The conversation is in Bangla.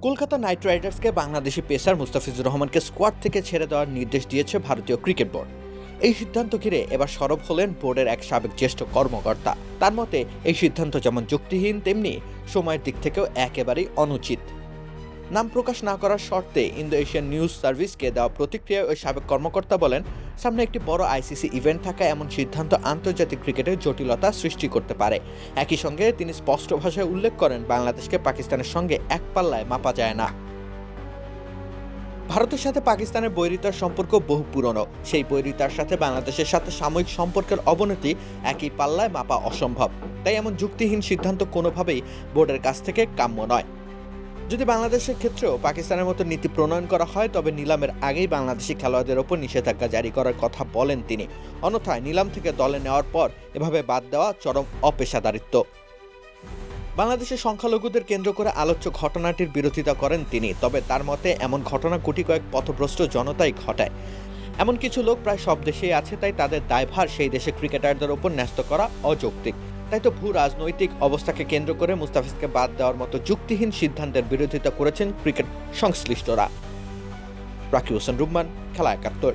কলকাতা নাইট রাইডার্সকে বাংলাদেশি পেসার মুস্তাফিজুর রহমানকে স্কোয়াড থেকে ছেড়ে দেওয়ার নির্দেশ দিয়েছে ভারতীয় ক্রিকেট বোর্ড। এই সিদ্ধান্ত ঘিরে এবার সরব হলেন বোর্ডের এক সাবেক জ্যেষ্ঠ কর্মকর্তা। তার মতে এই সিদ্ধান্ত যেমন যুক্তিহীন, তেমনি সময়ের দিক থেকেও একেবারেই অনুচিত। নাম প্রকাশ না করার শর্তে ইন্দো এশিয়ান নিউজ সার্ভিসকে দেওয়া প্রতিক্রিয়ায় ওই সাবেক কর্মকর্তা বলেন, সামনে একটি বড় আইসিসি ইভেন্ট থাকা এমন সিদ্ধান্ত আন্তর্জাতিক ক্রিকেটে জটিলতা সৃষ্টি করতে পারে। একই সঙ্গে তিনি স্পষ্ট ভাষায় উল্লেখ করেন, বাংলাদেশকে পাকিস্তানের সঙ্গে এক পাল্লায় মাপা যায় না। ভারতের সাথে পাকিস্তানের বৈরিতার সম্পর্ক বহু পুরনো। সেই বৈরিতার সাথে বাংলাদেশের সাথে সাময়িক সম্পর্কের অবনতি একই পাল্লায় মাপা অসম্ভব। তাই এমন যুক্তিহীন সিদ্ধান্ত কোনোভাবেই বোর্ডের কাছ থেকে কাম্য নয়। যদি বাংলাদেশের ক্ষেত্রেও পাকিস্তানের মতো নীতি প্রণয়ন করা হয়, তবে নিলামের আগেই বাংলাদেশি খেলোয়াড়দের ওপর নিষেধাজ্ঞা জারি করার কথা বলেন তিনি। অন্যথায় নিলাম থেকে দলে নেওয়ার পর এভাবে বাদ দেওয়া চরম অপেশাদারিত্ব। বাংলাদেশের সংখ্যালঘুদের কেন্দ্র করে আলোচ্য ঘটনাটির বিরোধিতা করেন তিনি। তবে তার মতে এমন ঘটনা গুটি কয়েক পথভ্রষ্ট জনতাই ঘটায়। এমন কিছু লোক প্রায় সব দেশেই আছে, তাই তাদের দায়ভার সেই দেশে ক্রিকেটারদের ওপর ন্যস্ত করা অযৌক্তিক। তাই তো ভূ রাজনৈতিক অবস্থাকে কেন্দ্র করে মুস্তাফিজকে বাদ দেওয়ার মতো যুক্তিহীন সিদ্ধান্তের বিরোধিতা করেছেন ক্রিকেট সংশ্লিষ্টরা। রাকিব হোসেন রুম্মান, খেলা ৭১।